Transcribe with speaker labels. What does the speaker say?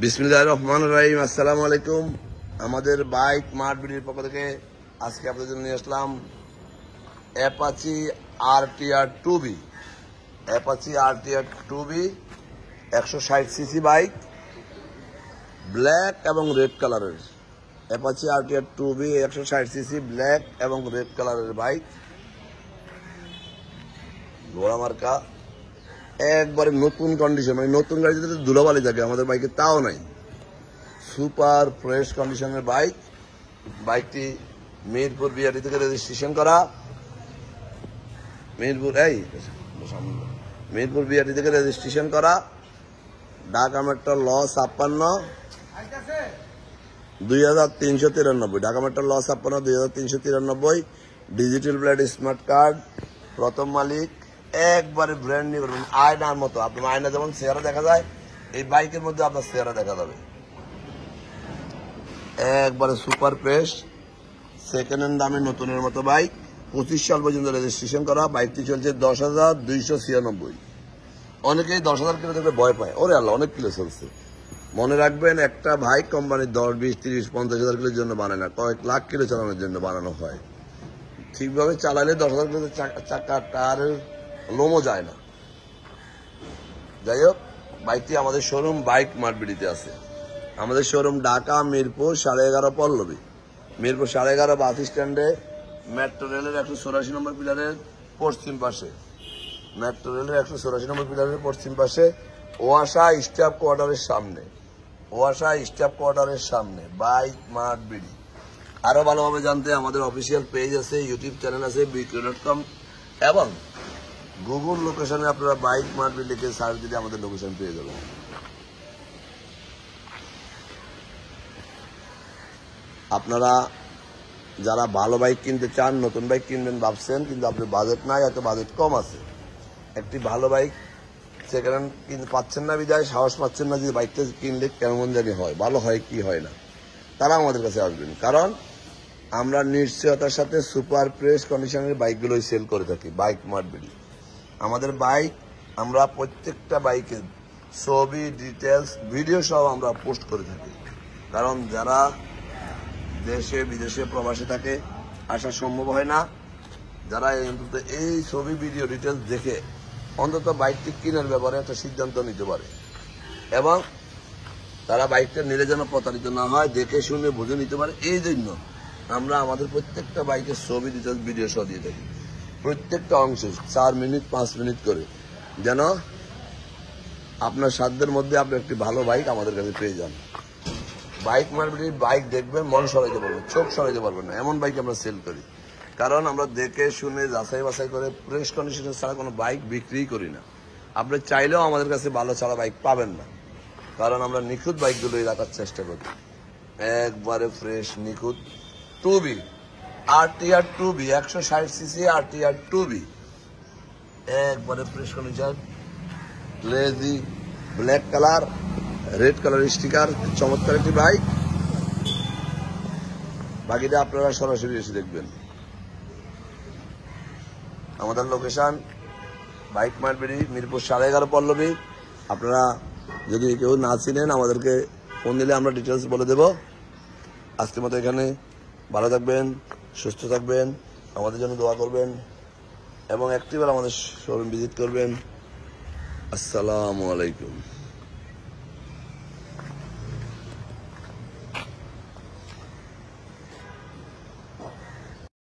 Speaker 1: বিসমিল্লাহির রহমানির রহিম। আসসালামু আলাইকুম। আমাদের বাইক মার্ট ভিডিওর পক্ষ থেকে আজকে আপনাদের জন্য নিয়ে আসলাম Apache RTR 2B। Apache RTR 2B 160 CC bike, black এবং রেড কালারের। Apache RTR 2B 160 CC black এবং রেড কালারের বাইক, ঘোড়া মার্কা, একবারে নতুন কন্ডিশন। মানে নতুন গাড়িতে ধুলোবালি থাকে, আমাদের বাইকে তাও নাই। সুপার ফ্রেশ কন্ডিশনের বাইক। বাইকটি মিরপুর বিআরটি থেকে রেজিস্ট্রেশন করা। মিরপুর বিআরটি থেকে রেজিস্ট্রেশন করা। ঢাকা মেট্রো ল 56 2393। ঢাকা মেট্রো ল 56 2393। ডিজিটাল প্লেট, স্মার্ট কার্ড, প্রথম মালিক, একবারে ব্র্যান্ড নিউ। আয়নার মতো আপনার আয়না যেমন চেহারা দেখা যায়, এই বাইকের মধ্যে আপনার চেহারা দেখা যাবে। একবারে সুপার ফ্রেশ সেকেন্ড হ্যান্ড দামে নতুনের মতো বাইক। 25 সাল পর্যন্ত রেজিস্ট্রেশন করা। বাইকটি চলছে 10,296। অনেকেই 10,000 কিলো থেকে ভয় পায়। ওরে আল্লাহ, অনেক কিলো চলছে। মনে রাখবেন, একটা বাইক কোম্পানি 10, 20, 30, 50,000 কিলোর জন্য বানায় না, কয়েক লাখ কিলো চালানোর জন্য বানানো হয়। ঠিকভাবে চালালে 10,000 কিলো চাকা টায়ারের লোমও যায় না। যাই হোক, বাইকটি আমাদের শোরুম বাইক মার্টবিডিতে আছে। আমাদের শোরুম ঢাকা মিরপুর 11.5 পল্লবী। মিরপুর 11.5 বাস স্ট্যান্ডে মেট্রো রেলের 184 নম্বর পিলারের পশ্চিম পাশে। মেট্রো রেলের 184 নম্বর পিলারের পশ্চিম পাশে, ওয়াসা স্টাফ কোয়ার্টারের সামনে। ওয়াসা স্টাফ কোয়ার্টারের সামনে বাইক মার্টবিডি। আরো ভালোভাবে জানতে আমাদের অফিসিয়াল পেজ আছে, ইউটিউব চ্যানেল আছে bikryo.com, এবং গুগল লোকেশনে আপনারা বাইক মার্টবিডি লিখে সার্চ দিলে আমাদের লোকেশন পেয়ে যাবেন। আপনারা যারা ভালো বাইক কিনতে চান, নতুন বাইক কিনবেন ভাবছেন, কিন্তু আপনার বাজেট নাই, হয়তো বাজেট কম আছে, একটি ভালো বাইক সেকেন্ড হ্যান্ড কিনতে পাচ্ছেন না, বিদায় সাহস পাচ্ছেন না যে বাইকটা কিনলে কেমন জানি হয়, ভালো হয় কি হয় না, তারা আমাদের কাছে আসবেন। কারণ আমরা নিশ্চয়তার সাথে সুপার ফ্রেশ কন্ডিশনের বাইকগুলোই সেল করে থাকি বাইক মার্টবিডি। আমাদের বাইক, আমরা প্রত্যেকটা বাইকের ছবি, ডিটেলস, ভিডিও সহ আমরা পোস্ট করে থাকি। কারণ যারা দেশে বিদেশে প্রবাসে থাকে, আসা সম্ভব হয় না, যারা অন্তত এই ছবি, ভিডিও, ডিটেলস দেখে অন্তত বাইকটি কেনার ব্যাপারে একটা সিদ্ধান্ত নিতে পারে, এবং তারা বাইকটা নিলে যেন প্রতারিত না হয়, দেখে শুনে বুঝে নিতে পারে। এই জন্য আমরা আমাদের প্রত্যেকটা বাইকের ছবি, ডিটেলস, ভিডিও সহ দিয়ে থাকি। প্রত্যেকটা অংশ 4 মিনিট 5 মিনিট করে, যেন আপনার সাধ্যের মধ্যে আপনি একটি ভালো বাইক আমাদের কাছে পেয়ে যান। বাইক মার্কেটের বাইক দেখবেন, মন সরাইতে পারবেন, চোখ সরাইতে পারবেন না, এমন বাইক আমরা সেল করি। কারণ আমরা দেখে শুনে যাচাই বাছাই করে ফ্রেশ কন্ডিশনে ছাড়া কোনো বাইক বিক্রি করি না। আপনি চাইলেও আমাদের কাছে ভালো ছাড়া বাইক পাবেন না, কারণ আমরা নিখুঁত বাইকগুলোই রাখার চেষ্টা করি। একবারে ফ্রেশ নিখুঁত 2B RTR 2B 160 CC RTR 2B, একবারে fresh condition, lazy black colour, red colour sticker, চমৎকার একটি বাইক। বাকিটা আপনারা সরাসরি এসে দেখবেন। আমাদের লোকেশন বাইক মার্টবিডি, মিরপুর 11.5 পল্লবী। আপনারা যদি কেউ না চিনেন, আমাদেরকে ফোন দিলে আমরা ডিটেলস বলে দেব। আজকের মতো এখানে। ভালো থাকবেন, সুস্থ থাকবেন, আমাদের জন্য দোয়া করবেন, এবং একটিবার আমাদের শোরুম ভিজিট করবেন। আসসালামু আলাইকুম।